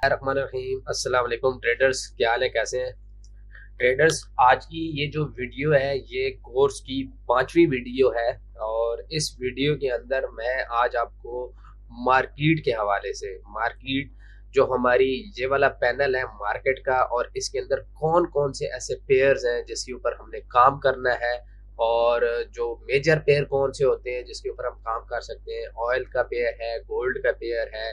रहमानिर्रहीम। अस्सलाम वालेकुम ट्रेडर्स, क्या हाल है, कैसे हैं ट्रेडर्स। आज की ये जो वीडियो है ये कोर्स की 5वीं वीडियो है और इस वीडियो के अंदर मैं आज आपको मार्केट के हवाले से जो हमारी ये वाला पैनल है मार्केट का और इसके अंदर कौन कौन से ऐसे पेयर्स हैं जिसके ऊपर हमने काम करना है और जो मेजर पेयर कौन से होते हैं जिसके ऊपर हम काम कर सकते हैं। ऑयल का पेयर है, गोल्ड का पेयर है,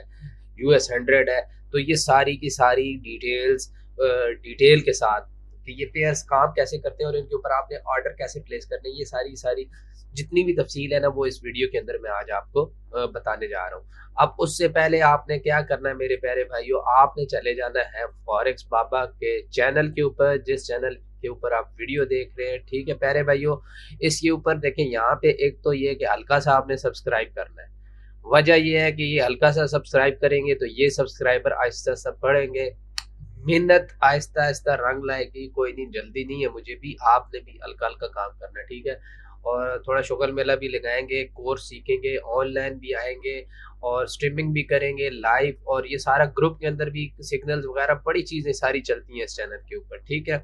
US 100 है। तो ये सारी की सारी डिटेल के साथ कि ये पेयर्स काम कैसे करते हैं और इनके ऊपर आपने ऑर्डर कैसे प्लेस करने हैं, ये सारी जितनी भी तफसील है ना वो इस वीडियो के अंदर मैं आज आपको बताने जा रहा हूँ। अब उससे पहले आपने क्या करना है मेरे प्यारे भाइयों, आपने चले जाना है फॉरेक्स बाबा के चैनल के ऊपर, जिस चैनल के ऊपर आप वीडियो देख रहे हैं। ठीक है प्यारे भाइयों, इसके ऊपर देखें यहाँ पे एक तो ये कि हल्का सा आपने सब्सक्राइब करना है। वजह यह है कि ये हल्का सा सब्सक्राइब करेंगे तो ये सब्सक्राइबर आहिस्ता आहिस्ता बढ़ेंगे। मेहनत आहिस्ता आहिस्ता रंग लाएगी, कोई नहीं, जल्दी नहीं है, मुझे भी आपने भी हल्का हल्का काम करना है। ठीक है, और थोड़ा शुगर मेला भी लगाएंगे, कोर्स सीखेंगे, ऑनलाइन भी आएंगे और स्ट्रीमिंग भी करेंगे लाइव, और ये सारा ग्रुप के अंदर भी सिग्नल्स वगैरह बड़ी चीज़ें सारी चलती हैं इस चैनल के ऊपर। ठीक है,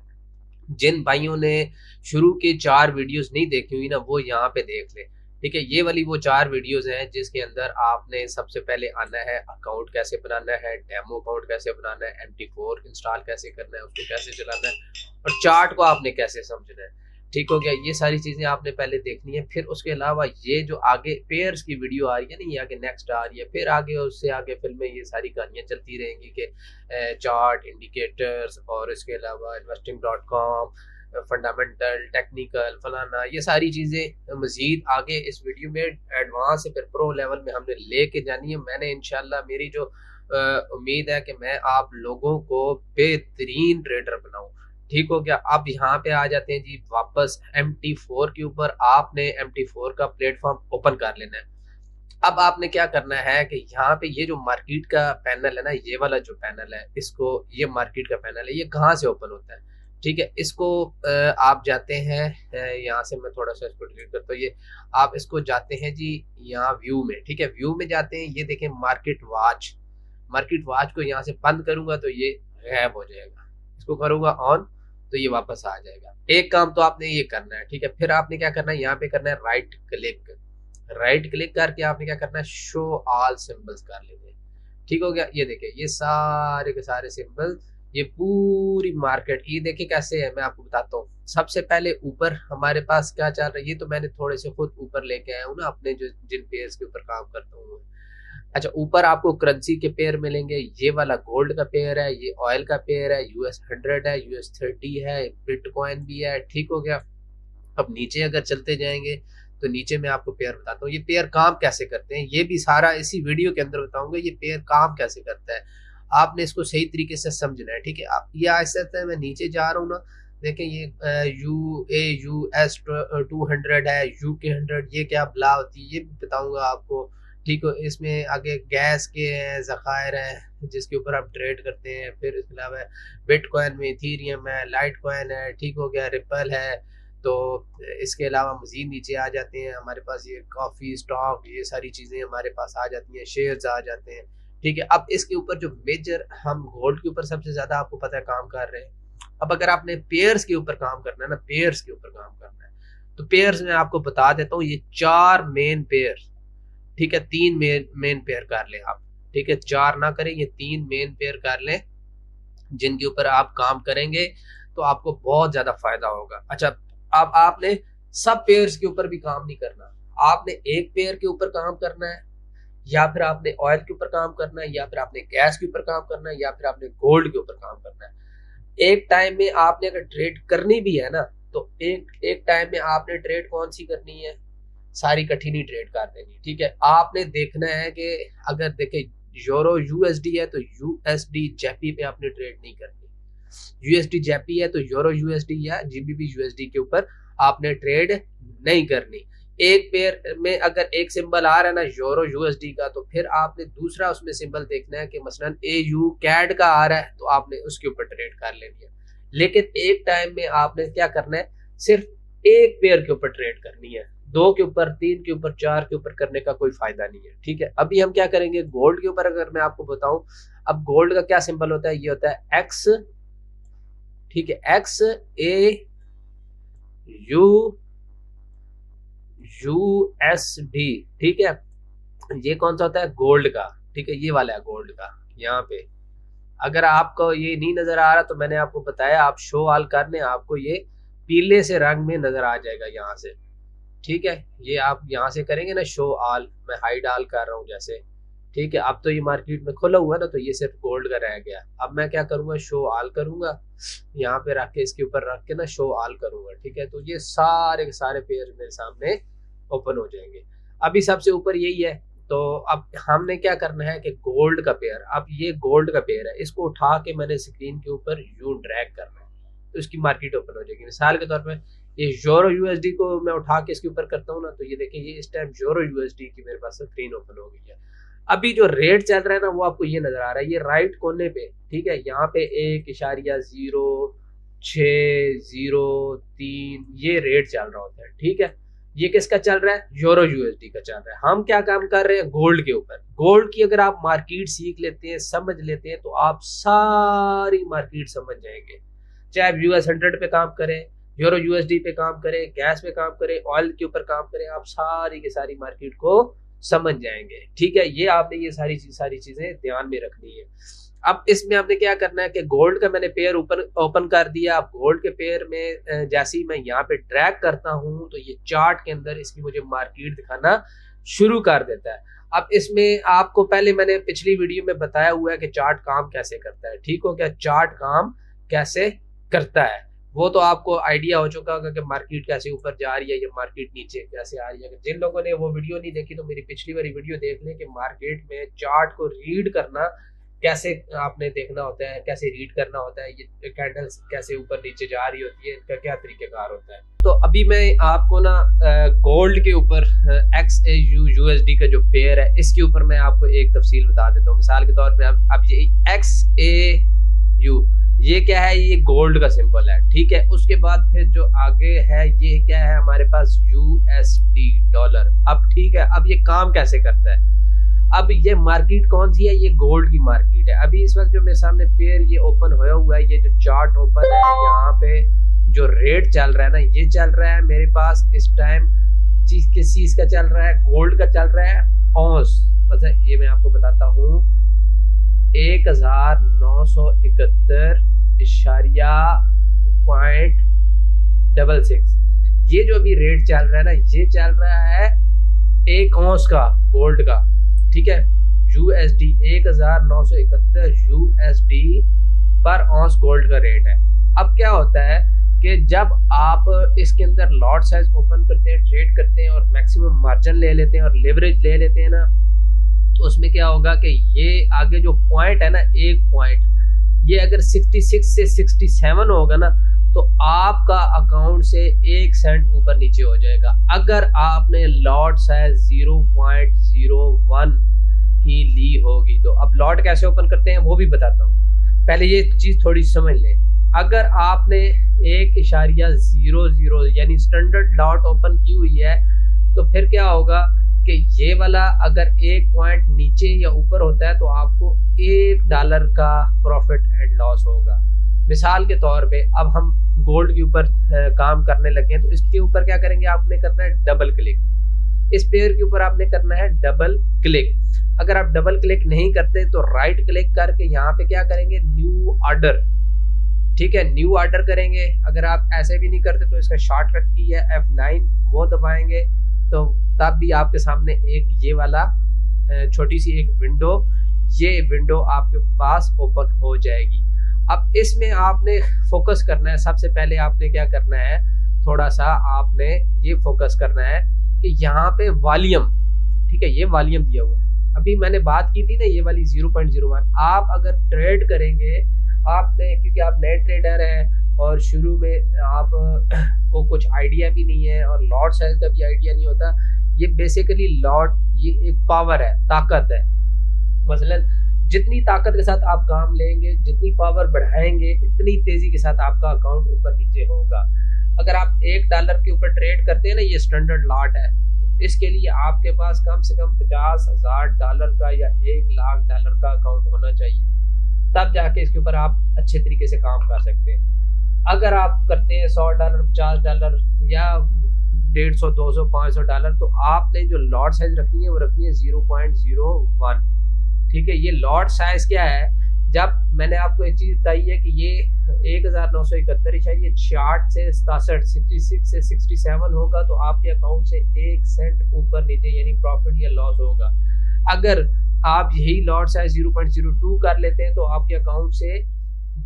जिन भाइयों ने शुरू के 4 वीडियोस नहीं देखी हुई ना वो यहाँ पे देख ले। ठीक है, ये वाली वो 4 वीडियोस हैं जिसके अंदर आपने सबसे पहले आना है अकाउंट कैसे बनाना है, डेमो अकाउंट कैसे बनाना है, MT4 इंस्टॉल कैसे करना है, उसको कैसे चलाना है और चार्ट को आपने कैसे समझना है। ठीक हो गया, ये सारी चीजें आपने पहले देखनी है। फिर उसके अलावा ये जो आगे पेयर्स की वीडियो आ रही है ना, ये आगे नेक्स्ट आ रही है, फिर आगे उससे आगे फिल्में, ये सारी कहानियां चलती रहेंगी कि चार्ट, इंडिकेटर्स और इसके अलावा इन्वेस्टिंग.com, फंडामेंटल, टेक्निकल, फलाना, ये सारी चीज़ें मजीद आगे इस वीडियो में एडवांस से फिर प्रो लेवल में हमने लेके जानी है। मैंने इंशाल्लाह, मेरी जो उम्मीद है कि मैं आप लोगों को बेहतरीन ट्रेडर बनाऊं। ठीक हो गया, अब यहाँ पे आ जाते हैं जी वापस MT4 के ऊपर। आपने MT4 का प्लेटफॉर्म ओपन कर लेना है। अब आपने क्या करना है कि यहाँ पे ये जो मार्केट का पैनल है ना, ये वाला जो पैनल है, इसको, ये मार्केट का पैनल है, ये कहाँ से ओपन होता है। ठीक है, इसको आप जाते हैं, यहाँ से मैं थोड़ा सा इसको डिलीट करता हूँ, ये आप इसको जाते हैं जी यहाँ व्यू में। ठीक है, व्यू में जाते हैं, ये देखें मार्केट वॉच को यहाँ से बंद करूंगा तो ये गायब हो जाएगा, इसको करूंगा ऑन तो ये वापस आ जाएगा। एक काम तो आपने ये करना है। ठीक है, फिर आपने क्या करना है, यहाँ पे करना है राइट क्लिक करके आपने क्या करना है, शो ऑल सिंबल्स कर लेते हैं। ठीक हो गया, ये देखिए ये सारे के सारे सिंबल, ये पूरी मार्केट, ये देखिए कैसे है, मैं आपको बताता हूँ। सबसे पहले ऊपर हमारे पास क्या चल रहा है, ये तो मैंने थोड़े से खुद ऊपर लेके आया हूँ ना अपने जो जिन पेयर्स के ऊपर काम करता हूँ। अच्छा, ऊपर आपको करेंसी के पेयर मिलेंगे, ये वाला गोल्ड का पेयर है, ये ऑयल का पेयर है, US 100 है, US 30 है, बिटकॉइन भी है। ठीक हो गया, अब नीचे अगर चलते जाएंगे तो नीचे मैं आपको पेयर बताता हूँ, ये पेयर काम कैसे करते हैं, ये भी सारा इसी वीडियो के अंदर बताऊंगा, ये पेयर काम कैसे करता है। आपने इसको सही तरीके से समझना है। ठीक है, आप ये ऐसे मैं नीचे जा रहा हूँ ना, देखें ये US 200 है, UK 100, ये क्या बला होती है ये भी बताऊंगा आपको। ठीक हो, इसमें आगे गैस के हैं, ज़खायर हैं जिसके ऊपर आप ट्रेड करते हैं। फिर इसके अलावा बिटकॉइन में इथीरियम है, लाइट कॉइन है, ठीक हो गया, रिपल है। तो इसके अलावा मजीद नीचे आ जाते हैं हमारे पास ये कॉफ़ी स्टॉक, ये सारी चीज़ें हमारे पास आ जाती हैं, शेयर्स आ जाते हैं। ठीक है, अब इसके ऊपर जो मेजर, हम गोल्ड के ऊपर सबसे ज़्यादा आपको पता है काम कर रहे हैं। अब अगर आपने पेयर्स के ऊपर काम करना है ना, पेयर्स के ऊपर काम करना है तो पेयर्स में आपको बता देता हूँ, ये 4 मेन पेयर। ठीक है, 3 मेन पेयर कर लें आप। ठीक है, 4 ना करें, ये 3 मेन पेयर कर लें जिनके ऊपर आप काम करेंगे तो आपको बहुत ज्यादा फायदा होगा। अच्छा, अब आपने सब पेयर्स के ऊपर भी काम नहीं करना, आपने एक पेयर के ऊपर काम करना है, या फिर आपने ऑयल के ऊपर काम करना है, या फिर आपने गैस के ऊपर काम करना है, या फिर आपने गोल्ड के ऊपर काम करना है। एक टाइम में आपने अगर ट्रेड करनी भी है ना तो एक टाइम में आपने ट्रेड कौन सी करनी है, सारी कठिनी ट्रेड कर देनी। ठीक है, आपने देखना है कि अगर देखे यूरो USD है तो USD जैपी पे आपने ट्रेड नहीं करनी, USD जैपी है तो यूरो USD या GBP USD के ऊपर आपने ट्रेड नहीं करनी। एक पेयर में अगर एक सिंबल आ रहा है ना यूरो USD का, तो फिर आपने दूसरा उसमें सिंबल देखना है कि मसलन AU कैड का आ रहा है तो आपने उसके ऊपर ट्रेड कर लेनी है। लेकिन एक टाइम में आपने क्या करना है, सिर्फ एक पेयर के ऊपर ट्रेड करनी है, 2 के ऊपर, 3 के ऊपर, 4 के ऊपर करने का कोई फायदा नहीं है। ठीक है, अभी हम क्या करेंगे, गोल्ड के ऊपर अगर मैं आपको बताऊं, अब गोल्ड का क्या सिंबल होता है, ये होता है एक्स, ठीक है, एक्स ए यू एस डी, ठीक है। ये कौन सा होता है, गोल्ड का, ठीक है, ये वाला है गोल्ड का। यहाँ पे अगर आपको ये नहीं नजर आ रहा तो मैंने आपको बताया, आप शो ऑल करने, आपको ये पीले से रंग में नजर आ जाएगा यहाँ से, ठीक है। ये आप यहाँ से करेंगे ना शो ऑल, मैं हाइड ऑल कर रहा हूँ जैसे, ठीक है। अब तो ये मार्केट में खुला हुआ है ना, तो ये सिर्फ गोल्ड का रह गया। अब मैं क्या करूंगा, शो ऑल करूंगा, यहाँ पे रख के इसके ऊपर रख के ना शो ऑल करूंगा, ठीक है। तो ये सारे के सारे पेयर मेरे सामने ओपन हो जाएंगे। अभी सबसे ऊपर यही है, तो अब हमने क्या करना है कि गोल्ड का पेयर, अब ये गोल्ड का पेयर है, इसको उठा के मैंने स्क्रीन के ऊपर यूं ड्रैग करना है, तो इसकी मार्केट ओपन हो जाएगी। मिसाल के तौर पे ये यूरो यूएसडी को मैं उठा के इसके ऊपर करता हूँ ना, तो ये देखिए ये इस टाइम यूरो यूएसडी की मेरे पास स्क्रीन ओपन हो गई है। अभी जो रेट चल रहा है ना, वो आपको ये नजर आ रहा है, ये राइट कोने पे, ठीक है, यहाँ पे 1.06003 ये रेट चल रहा होता है, ठीक है। ये किसका चल रहा है, यूरो यूएसडी का चल रहा है। हम क्या काम कर रहे हैं, गोल्ड के ऊपर। गोल्ड की अगर आप मार्केट सीख लेते हैं, समझ लेते हैं, तो आप सारी मार्केट समझ जाएंगे। चाहे आप US 100 पे काम करें, यूरो यूएसडी पे काम करें, गैस पे काम करें, ऑयल के ऊपर काम करें, आप सारी की सारी मार्केट को समझ जाएंगे, ठीक है। ये आपने ये सारी चीजें ध्यान में रखनी है। अब इसमें आपने क्या करना है कि गोल्ड का मैंने पेयर ओपन कर दिया। अब गोल्ड के पेयर में जैसे ही मैं यहाँ पे ड्रैग करता हूँ, तो ये चार्ट के अंदर इसकी मुझे मार्केट दिखाना शुरू कर देता है। अब इसमें आपको पहले मैंने पिछली वीडियो में बताया हुआ है कि चार्ट काम कैसे करता है, ठीक हो गया। चार्ट काम कैसे करता है वो तो आपको आइडिया हो चुका होगा कि मार्केट कैसे ऊपर जा रही है या मार्केट नीचे कैसे आ रही है। जिन लोगों ने वो वीडियो नहीं देखी तो मेरी पिछली वाली वीडियो देख लें कि मार्केट में चार्ट को रीड करना कैसे आपने देखना होता है, कैसे रीड करना होता है, ये कैंडल्स कैसे ऊपर नीचे जा रही होती है, इनका क्या तरीकेकार होता है। तो अभी मैं आपको ना गोल्ड के ऊपर XAU USD का जो पेयर है, इसके ऊपर मैं आपको एक तफसील बता देता हूँ। मिसाल के तौर पे अब ये XAU ये क्या है, ये गोल्ड का सिंबल है, ठीक है। उसके बाद फिर जो आगे है ये क्या है, हमारे पास USD डॉलर। अब ठीक है, अब ये काम कैसे करता है। अब ये मार्केट कौन सी है, ये गोल्ड की मार्केट है। अभी इस वक्त जो मेरे सामने पेयर ये ओपन होया हुआ है, ये जो चार्ट ओपन है, यहाँ पे जो रेट चल रहा है ना, ये चल रहा है मेरे पास इस टाइम किस चीज का चल रहा है, गोल्ड का चल रहा है औंस। मतलब ये मैं आपको बताता हूँ 1971.66। ये जो अभी रेट चल रहा है ना, ये चल रहा है एक औंस का गोल्ड का, ठीक है। USD 1971 USD पर औंस गोल्ड का रेट है। अब क्या होता है कि जब आप इसके अंदर लॉट साइज ओपन करते हैं, ट्रेड करते हैं और मैक्सिमम मार्जिन ले लेते हैं और लेवरेज ले लेते हैं ना, तो उसमें क्या होगा कि ये आगे जो पॉइंट है ना, एक पॉइंट ये अगर 66 से 67 होगा ना, तो आपका अकाउंट से 1 सेंट ऊपर नीचे हो जाएगा। अगर आपने लॉट साइज 0.01 की ली होगी तो। अब लॉट कैसे ओपन करते हैं वो भी बताता हूँ, पहले ये चीज थोड़ी समझ लें। अगर आपने 1.00 यानी स्टैंडर्ड लॉट ओपन की हुई है, तो फिर क्या होगा कि ये वाला अगर एक पॉइंट नीचे या ऊपर होता है तो आपको $1 का प्रॉफिट एंड लॉस होगा। मिसाल के तौर पे अब हम गोल्ड के ऊपर काम करने लगे हैं, तो इसके ऊपर क्या करेंगे, आपने करना है डबल क्लिक। इस पेयर के ऊपर आपने करना है डबल क्लिक। अगर आप डबल क्लिक नहीं करते तो राइट क्लिक करके यहाँ पे क्या करेंगे, न्यू ऑर्डर, ठीक है, न्यू ऑर्डर करेंगे। अगर आप ऐसे भी नहीं करते तो इसका शॉर्टकट की है F9, वो दबाएंगे तो तब भी आपके सामने एक ये वाला छोटी सी एक विंडो, ये विंडो आपके पास ओपन हो जाएगी। अब इसमें आपने फोकस करना है। सबसे पहले आपने क्या करना है, थोड़ा सा आपने ये फोकस करना है कि यहाँ पे वॉल्यूम, ठीक है, ये वॉल्यूम दिया हुआ है। अभी मैंने बात की थी ना ये वाली 0.01। आप अगर ट्रेड करेंगे, आपने, क्योंकि आप नए ट्रेडर हैं और शुरू में आप को कुछ आइडिया भी नहीं है और लॉट साइज का भी आइडिया नहीं होता। ये बेसिकली लॉट, ये एक पावर है, ताकत है। मसलन जितनी ताकत के साथ आप काम लेंगे, जितनी पावर बढ़ाएंगे, इतनी तेजी के साथ आपका अकाउंट ऊपर नीचे होगा। अगर आप $1 के ऊपर ट्रेड करते हैं ना, ये स्टैंडर्ड लॉट है, तो इसके लिए आपके पास कम से कम $50,000 का या $1,00,000 का अकाउंट होना चाहिए। तब जाके इसके ऊपर आप अच्छे तरीके से काम कर सकते हैं। अगर आप करते हैं $100, $50 या 150, 200, $500, तो आपने जो लॉट साइज रखनी है वो रखनी है 0.01। ठीक है, ये लॉट साइज क्या है, जब मैंने आपको एक चीज बताई है कि ये 1971 से 67, 66 से 67 होगा तो आपके अकाउंट से 1 सेंट ऊपर नीचे यानी प्रॉफिट या लॉस होगा। अगर आप यही लॉट साइज 0.02 कर लेते हैं तो आपके अकाउंट से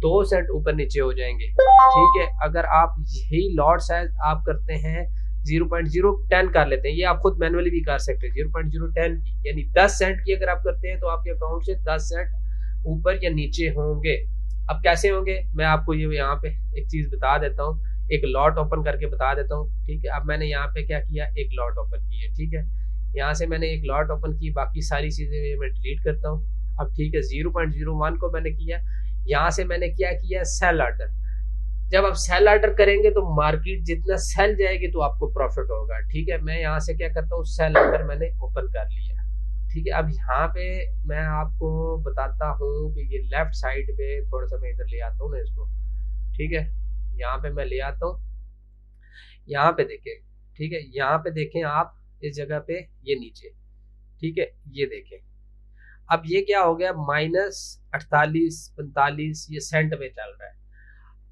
2 सेंट ऊपर नीचे हो जाएंगे। ठीक है, अगर आप यही लॉट साइज आप करते हैं 0.010 कर लेते हैं, ये आप खुद मैनुअली भी कर सकते हैं 0.010 की, यानी 10 सेंट की अगर आप करते हैं तो आपके अकाउंट से 10 सेंट ऊपर या नीचे होंगे। अब कैसे होंगे, मैं आपको ये यहाँ पे एक चीज बता देता हूँ, एक लॉट ओपन करके बता देता हूँ। ठीक है, अब मैंने यहाँ पे क्या किया, एक लॉट ओपन की है। ठीक है, यहाँ से मैंने एक लॉट ओपन की, बाकी सारी चीजें मैं डिलीट करता हूँ। अब ठीक है, 0.01 को मैंने किया, यहाँ से मैंने क्या किया, सेल ऑर्डर। जब आप सेल ऑर्डर करेंगे तो मार्केट जितना सेल जाएगी तो आपको प्रॉफिट होगा। ठीक है, मैं यहाँ से क्या करता हूँ, सेल ऑर्डर मैंने ओपन कर लिया। ठीक है, अब यहाँ पे मैं आपको बताता हूँ कि ये लेफ्ट साइड पे थोड़ा सा मैं इधर ले आता हूँ ना इसको। ठीक है, यहाँ पे मैं ले आता हूँ, यहाँ पे देखें। ठीक है, यहाँ पे देखें आप इस जगह पे, ये नीचे। ठीक है, ये देखें, अब ये क्या हो गया, -48, 45 ये सेंट में चल रहा है।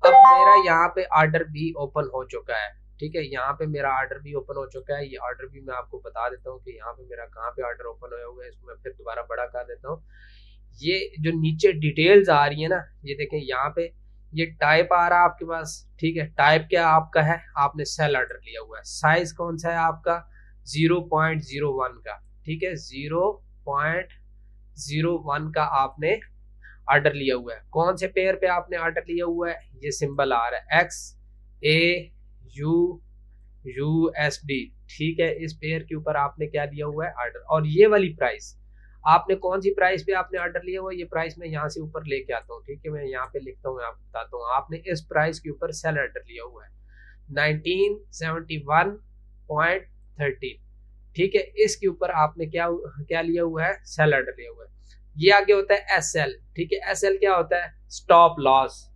अब मेरा यहाँ पे ऑर्डर भी ओपन हो चुका है। ठीक है, यहाँ पे मेरा ऑर्डर भी ओपन हो चुका है। ये ऑर्डर भी मैं आपको बता देता हूँ कि यहाँ पे मेरा कहाँ पे ऑर्डर ओपन हुआ हुआ है, इसको मैं फिर दोबारा बड़ा कर देता हूँ। ये जो नीचे डिटेल्स आ रही है ना, ये देखें, यहाँ पे ये टाइप आ रहा है आपके पास। ठीक है, टाइप क्या आपका है, आपने सेल ऑर्डर लिया हुआ है। साइज कौन सा है आपका, 0.01 का। ठीक है, 0.01 का आपने ऑर्डर लिया हुआ है। कौन से पेयर पे आपने ऑर्डर लिया हुआ है, ये सिंबल आ रहा है XAUUSD। ठीक है, इस पेयर के ऊपर आपने क्या लिया हुआ है, ऑर्डर। और ये वाली प्राइस आपने कौन सी प्राइस पे आपने ऑर्डर लिया हुआ है, ये प्राइस मैं यहाँ से ऊपर लेके आता हूँ। ठीक है, मैं यहाँ पे लिखता हूँ, आपको बताता हूँ। आपने इस प्राइस के ऊपर सेल ऑर्डर लिया हुआ है 1971.13। ठीक है, इसके ऊपर आपने क्या क्या लिया हुआ है, सेल ऑर्डर लिया हुआ है। ये आगे होता है SL। ठीक है, SL क्या होता है, स्टॉप लॉस,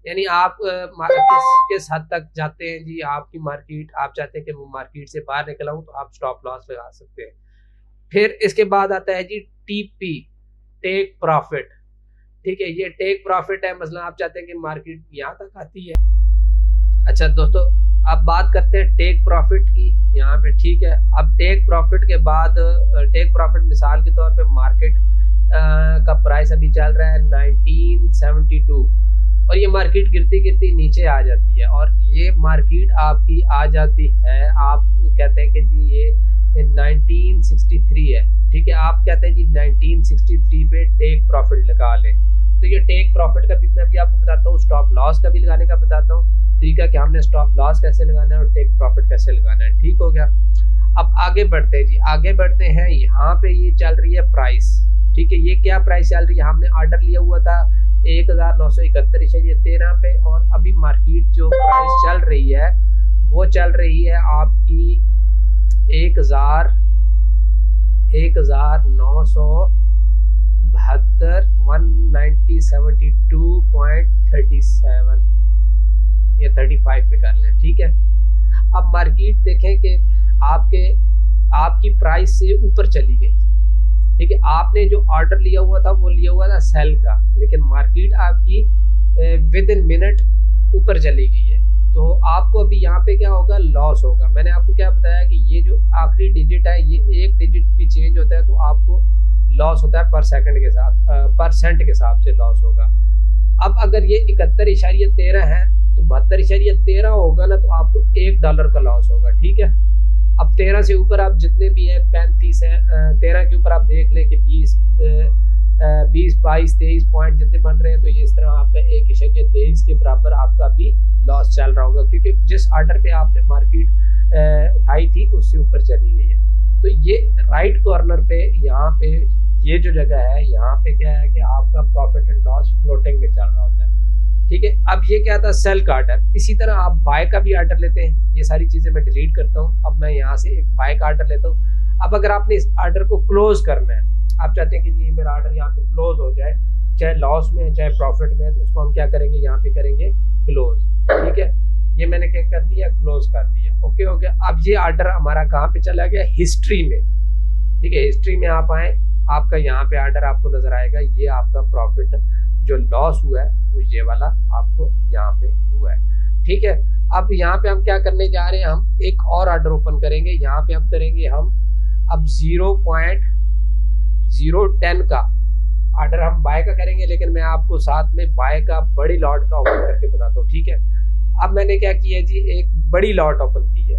यानी आप किस हद तक जाते हैं जी आपकी मार्केट, आप चाहते हैं कि वो मार्केट से बाहर निकल आऊं तो आप स्टॉप लॉस लगा सकते हैं। फिर इसके बाद आता है जी TP, टेक प्रॉफिट। ठीक है, ये टेक प्रॉफिट है, मतलब आप चाहते हैं कि मार्केट यहाँ तक आती है। अच्छा दोस्तों, अब बात करते हैं टेक प्रॉफिट की यहाँ पे। ठीक है, अब टेक प्रॉफिट के बाद, टेक प्रॉफिट मिसाल के तौर पे मार्केट का प्राइस अभी चल रहा है 1972 और ये मार्केट गिरती गिरती नीचे आ जाती है और ये मार्केट आपकी आ जाती है, आप कहते हैं कि जी ये 1963 है। ठीक है, आप कहते हैं जी 1963 पे टेक प्रॉफिट लगा लें। तो ये टेक प्रॉफिट का भी मैं भी आपको बताता हूँ, स्टॉप लॉस का भी लगाने का बताता हूँ तरीका कि हमने स्टॉप लॉस कैसे लगाना है और टेक प्रॉफिट कैसे लगाना है। ठीक हो गया, अब आगे बढ़ते हैं जी, आगे बढ़ते हैं। यहाँ पे ये चल रही है प्राइस। ठीक है, ये क्या प्राइस चल रही है, हमने ऑर्डर लिया हुआ था 1971.13 पे और अभी मार्केट जो प्राइस चल रही है वो चल रही है आपकी 1972.37 या 35 पे कर लें। ठीक है, अब मार्केट देखें कि आपकी प्राइस से ऊपर चली गई। ठीक है, आपने जो ऑर्डर लिया हुआ था वो लिया हुआ था सेल का, लेकिन मार्केट आपकी विद इन मिनट ऊपर चली गई है, तो आपको अभी यहाँ पे क्या होगा, लॉस होगा। मैंने आपको क्या बताया कि ये जो आखिरी डिजिट है, ये एक डिजिट भी चेंज होता है तो आपको लॉस होता है पर सेकंड के साथ, परसेंट के हिसाब से लॉस होगा। अब अगर ये 71.13 है तो 72.13 होगा ना, तो आपको $1 का लॉस होगा। ठीक है, अब 13 से ऊपर आप जितने भी हैं, 35 है, 13 के ऊपर आप देख लें कि 20, 22, 23 पॉइंट जितने बन रहे हैं, तो ये इस तरह आपका 1.23 के बराबर आपका भी लॉस चल रहा होगा, क्योंकि जिस ऑर्डर पे आपने मार्केट उठाई थी उससे ऊपर चली गई है। तो ये राइट कॉर्नर पे यहाँ पे ये जो जगह है, यहाँ पे क्या है कि आपका प्रॉफिट एंड लॉस फ्लोटिंग में चल रहा होता है। ठीक है, अब ये क्या था, सेल का ऑर्डर। इसी तरह आप बाय का भी ऑर्डर लेते हैं, ये सारी चीजें मैं डिलीट करता हूँ। अब मैं यहाँ से एक बाय का ऑर्डर लेता हूँ। अब अगर आपने इस ऑर्डर को क्लोज करना है, आप चाहते हैं कि ये मेरा ऑर्डर यहाँ पे क्लोज हो जाए, चाहे लॉस में है चाहे प्रॉफिट में है, तो इसको हम क्या करेंगे, यहाँ पे करेंगे क्लोज। ठीक है, ये मैंने क्या कर दिया, क्लोज कर दिया। ओके हो गया। अब ये ऑर्डर हमारा कहाँ पे चला गया, हिस्ट्री में। ठीक है, हिस्ट्री में आप आए, आपका यहाँ पे ऑर्डर आपको नजर आएगा, ये आपका प्रॉफिट जो लॉस हुआ है वो ये वाला आपको यहाँ पे हुआ है। ठीक है, अब यहाँ पे हम क्या करने जा रहे हैं, हम एक और ऑर्डर ओपन करेंगे। यहाँ पे अब करेंगे हम अब 0.010 का ऑर्डर हम बाय का करेंगे, लेकिन मैं आपको साथ में बाय का बड़ी लॉट का ओपन करके बताता हूँ। ठीक है, अब मैंने क्या किया जी, एक बड़ी लॉट ओपन की है।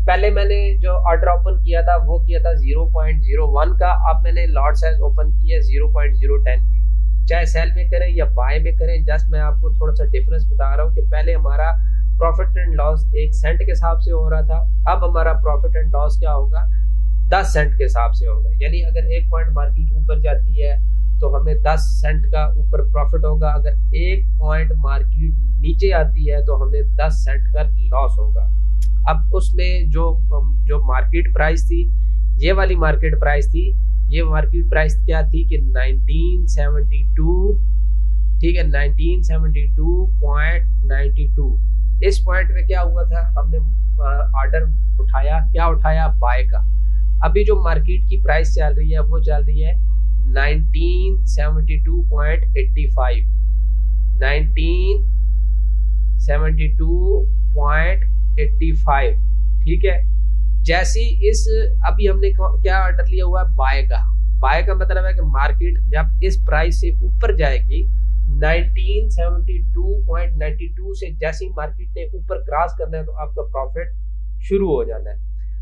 पहले मैंने जो ऑर्डर ओपन किया था वो किया था 0.01 का, अब मैंने लॉट साइज ओपन किया 0.010 की। चाहे सेल में करें या बाय में करें, जस्ट मैं आपको थोड़ा सा डिफरेंस बता रहा हूँ कि पहले हमारा प्रॉफिट एंड लॉस 1 सेंट के हिसाब से हो रहा था, अब हमारा प्रॉफिट एंड लॉस क्या होगा, 10 सेंट के हिसाब से होगा। यानी अगर 1 पॉइंट मार्केट ऊपर जाती है तो हमें 10 सेंट का ऊपर प्रॉफिट होगा, अगर 1 पॉइंट मार्केट नीचे आती है तो हमें 10 सेंट का लॉस होगा। अब उसमें जो मार्केट प्राइस थी, ये वाली मार्केट प्राइस थी, ये मार्केट प्राइस क्या थी कि 1972। ठीक है, 1972.92। इस पॉइंट में क्या हुआ था, हमने ऑर्डर उठाया, क्या उठाया, बाय का। अभी जो मार्केट की प्राइस चल रही है वो चल रही है 1972.85, 1972.85। ठीक है, जैसी इस अभी हमने क्या ऑर्डर लिया हुआ है, बाय का। बाय का मतलब है कि मार्केट जब इस प्राइस से ऊपर जाएगी 1972.92 से, जैसी मार्केट ने ऊपर क्रॉस करना है तो आपका प्रॉफिट शुरू हो जाना है।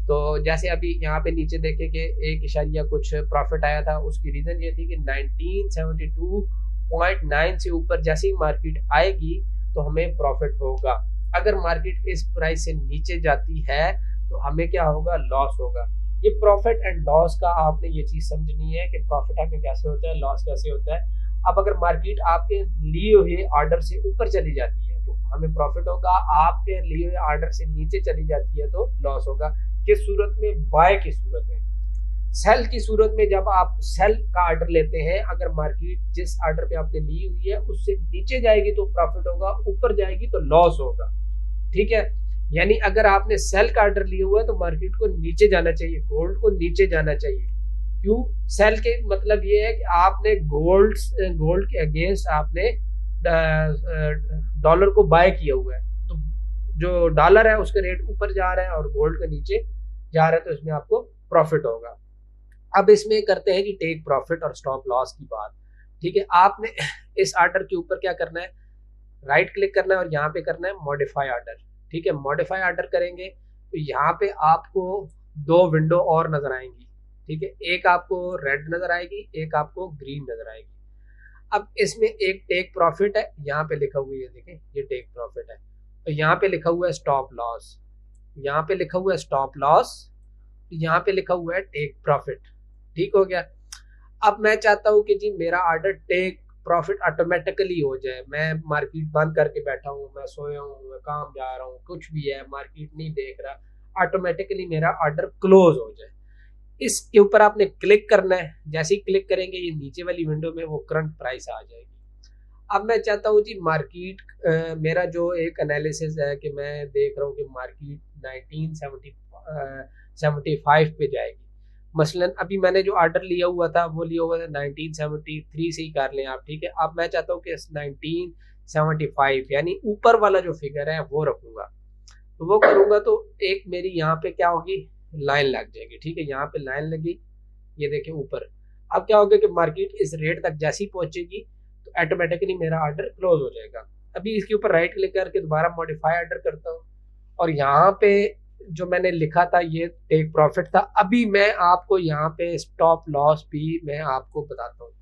तो जैसे अभी यहाँ पे नीचे देखे कि 1 कुछ प्रॉफिट आया था, उसकी रीजन ये थी कि 1972.9 से ऊपर जैसी मार्केट आएगी तो हमें प्रॉफिट होगा। अगर मार्केट इस प्राइस से नीचे जाती है तो हमें क्या होगा, लॉस होगा। ये प्रॉफिट एंड लॉस का आपने ये चीज समझनी है कि प्रॉफिट हमें कैसे होता है, लॉस कैसे होता है। अब अगर मार्केट आपके लिए हुए ऑर्डर से ऊपर चली जाती है तो हमें प्रॉफिट होगा, आपके लिए हुए ऑर्डर से नीचे चली जाती है तो लॉस होगा। किस सूरत में, बाय की सूरत में। सेल की सूरत में जब आप सेल का ऑर्डर लेते हैं, अगर मार्केट जिस ऑर्डर पे आपने ली हुई है उससे नीचे जाएगी तो प्रॉफिट होगा, ऊपर जाएगी तो लॉस होगा। ठीक है, यानी अगर आपने सेल का ऑर्डर लिया हुआ है तो मार्केट को नीचे जाना चाहिए, गोल्ड को नीचे जाना चाहिए। क्यों, सेल के मतलब ये है कि आपने गोल्ड के अगेंस्ट आपने डॉलर को बाय किया हुआ है, तो जो डॉलर है उसका रेट ऊपर जा रहा है और गोल्ड के नीचे जा रहा है, तो इसमें आपको प्रॉफिट होगा। अब इसमें करते हैं कि टेक प्रॉफिट और स्टॉप लॉस की बात। ठीक है, आपने इस ऑर्डर के ऊपर क्या करना है, राइट क्लिक करना है और यहाँ पे करना है मॉडिफाई ऑर्डर। ठीक है, मॉडिफाई ऑर्डर करेंगे तो यहाँ पे आपको 2 विंडो और नजर आएंगी। ठीक है, एक आपको रेड नजर आएगी, एक आपको ग्रीन नजर आएगी। अब इसमें एक टेक प्रॉफिट है, यहाँ पे लिखा हुआ है, देखें ये टेक प्रॉफिट है, तो यहाँ पे लिखा हुआ है स्टॉप लॉस, यहाँ पे लिखा हुआ है स्टॉप लॉस, यहाँ पे लिखा हुआ है टेक प्रॉफिट। ठीक हो गया। अब मैं चाहता हूँ कि जी मेरा ऑर्डर टेक प्रॉफिट ऑटोमेटिकली हो जाए, मैं मार्केट बंद करके बैठा हूँ, मैं सोया हूँ, मैं काम जा रहा हूँ, कुछ भी है, मार्केट नहीं देख रहा, ऑटोमेटिकली मेरा ऑर्डर क्लोज हो जाए। इसके ऊपर आपने क्लिक करना है, जैसे ही क्लिक करेंगे ये नीचे वाली विंडो में वो करंट प्राइस आ जाएगी। अब मैं चाहता हूँ जी मार्केट मेरा जो एक एनालिसिस है कि मैं देख रहा हूँ कि मार्केट 1975 पे जाएगी। मसलन अभी मैंने जो ऑर्डर लिया हुआ था वो लिया हुआ था 1973 से ही कर लें आप। ठीक है, अब मैं चाहता हूँ कि 1975 यानी ऊपर वाला जो फिगर है वो रखूंगा, तो वो करूंगा तो एक मेरी यहाँ पे क्या होगी, लाइन लग जाएगी। ठीक है, यहाँ पे लाइन लगी, ये देखें ऊपर। अब क्या होगा कि मार्केट इस रेट तक जैसी पहुंचेगी तो ऑटोमेटिकली मेरा ऑर्डर क्लोज हो जाएगा। अभी इसके ऊपर राइट क्लिक करके दोबारा मॉडिफाई ऑर्डर करता हूँ और यहाँ पे जो मैंने लिखा था ये टेक प्रॉफिट था। अभी मैं आपको यहाँ पे स्टॉप लॉस भी मैं आपको बताता हूँ।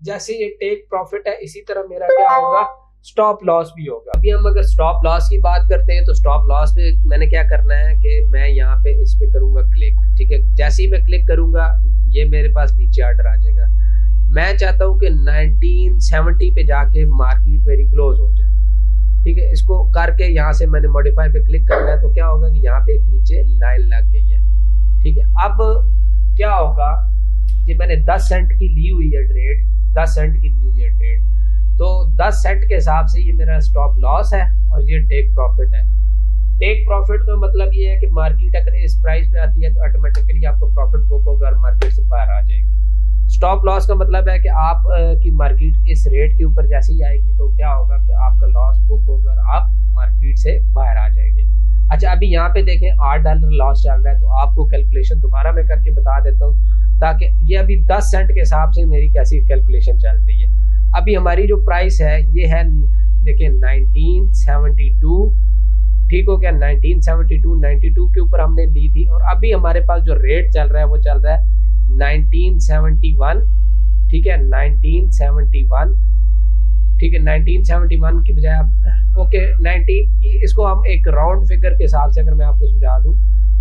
जैसे ये टेक प्रॉफिट है इसी तरह मेरा क्या होगा, स्टॉप लॉस भी होगा। अभी हम अगर स्टॉप लॉस की बात करते हैं तो स्टॉप लॉस पे मैंने क्या करना है कि मैं यहाँ पे इस पे करूंगा क्लिक। ठीक है, जैसे ही मैं क्लिक करूंगा ये मेरे पास नीचे ऑर्डर आ जाएगा। मैं चाहता हूँ कि 1970 पे जाके मार्केट मेरी क्लोज हो जाए। ठीक है, इसको करके यहाँ से मैंने मॉडिफाई पे क्लिक करना है, तो क्या होगा कि यहाँ पे एक नीचे लाइन लग गई है। ठीक है, अब क्या होगा ये मैंने 10 सेंट की ली हुई है ट्रेड, 10 सेंट की ली हुई है ट्रेड। तो 10 सेंट के हिसाब से ये मेरा स्टॉप लॉस है और ये टेक प्रॉफिट है। टेक प्रॉफिट का मतलब ये है कि मार्केट अगर इस प्राइस पे आती है तो ऑटोमेटिकली आपको प्रॉफिट बुक होगा और मार्केट से बाहर आ जाएंगे। स्टॉप लॉस का मतलब है कि आप की मार्केट इस रेट के ऊपर जैसे ही आएगी तो क्या होगा कि आपका लॉस बुक होगा और आप मार्केट से बाहर आ जाएंगे। अच्छा, अभी यहाँ पे देखें $8 लॉस चल रहा है, तो आपको कैलकुलेशन दोबारा मैं करके बता देता हूँ ताकि ये अभी 10 सेंट के हिसाब से मेरी कैसी कैलकुलेशन चल रही है। अभी हमारी जो प्राइस है ये है, देखिए 1972, ठीक हो गया। 1972 के ऊपर हमने ली थी और अभी हमारे पास जो रेट चल रहा है वो चल रहा है 1971, ठीक है 1971, ठीक है 1971 की बजाय आप ओके 19, इसको हम एक राउंड फिगर के हिसाब से अगर मैं आपको समझा दूं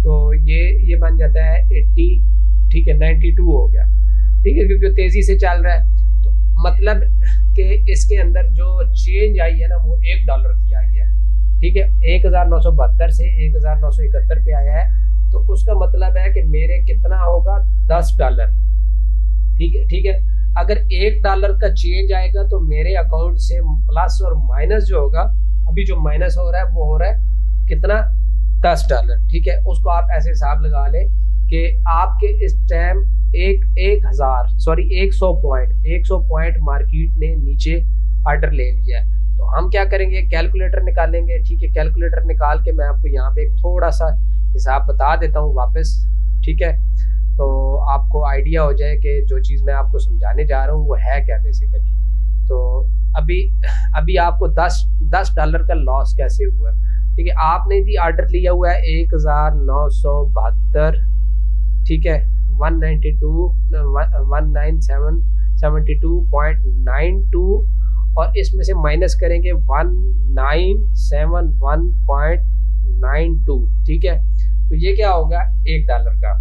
तो ये बन जाता है 80, ठीक है 92 हो गया, ठीक है, क्योंकि तेजी से चल रहा है। तो मतलब कि इसके अंदर जो चेंज आई है ना वो $1 की आई है, ठीक है, 1972 से 1971 पे आया है। तो उसका मतलब है कि मेरे कितना होगा $10, ठीक है, ठीक है। अगर $1 का चेंज आएगा तो मेरे अकाउंट से प्लस और माइनस जो होगा, अभी जो माइनस हो रहा है वो हो रहा है कितना, $10, ठीक है। उसको आप ऐसे हिसाब लगा लें कि आपके इस टाइम 100 पॉइंट मार्केट ने नीचे ऑर्डर ले लिया है। तो हम क्या करेंगे, कैलकुलेटर निकालेंगे, ठीक है। कैलकुलेटर निकाल के मैं आपको यहाँ पे एक थोड़ा सा हिसाब बता देता हूँ वापस, ठीक है, तो आपको आइडिया हो जाए कि जो चीज़ मैं आपको समझाने जा रहा हूँ वो है क्या बेसिकली। तो अभी आपको $10 का लॉस कैसे हुआ, ठीक है। आपने जी ऑर्डर लिया हुआ है 1972, ठीक है, 197.92 और इसमें से माइनस करेंगे 1971.92, ठीक है। तो ये क्या होगा, $1 का,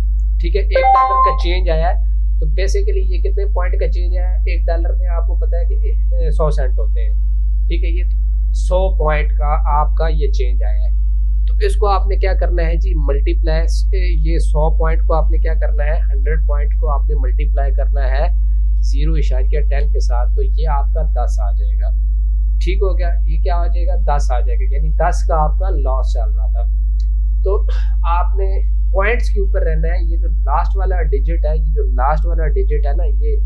ठीक है, $1 का चेंज आया है। तो बेसिकली ये कितने पॉइंट का चेंज आया है, $1 में आपको पता है कि 100 सेंट होते हैं, ठीक है। ये 100 पॉइंट का आपका ये चेंज आया है। तो इसको आपने क्या करना है जी, मल्टीप्लाई, ये 100 पॉइंट को आपने क्या करना है, 100 पॉइंट को आपने मल्टीप्लाई करना है 0.10 के साथ, तो ये आपका 10 आ जाएगा, ठीक हो गया। ये क्या आ जाएगा, 10 आ जाएगा, यानी 10 का आपका लॉस चल रहा था। तो आपने पॉइंट्स के ऊपर रहना है। ये जो लास्ट वाला डिजिट है, ये जो लास्ट वाला डिजिट है ना, ये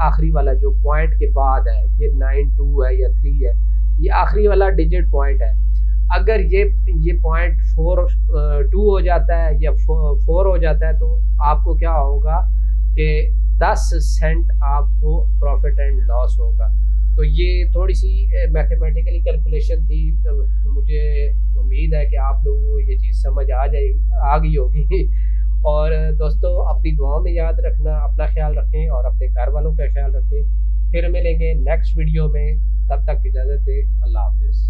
आखिरी वाला जो पॉइंट के बाद है, ये 92 है या 3 है, ये आखिरी वाला डिजिट पॉइंट है। अगर ये पॉइंट 2 हो जाता है या 4 हो जाता है तो आपको क्या होगा कि 10 सेंट आपको प्रॉफिट एंड लॉस होगा। तो ये थोड़ी सी मैथमेटिकली कैलकुलेशन थी, तो मुझे उम्मीद है कि आप लोगों को ये चीज़ समझ आ गई होगी। और दोस्तों अपनी दुआओं में याद रखना, अपना ख्याल रखें और अपने घर वालों का ख्याल रखें। फिर मिलेंगे नेक्स्ट वीडियो में, तब तक इजाज़त दें, अल्लाह हाफिज़।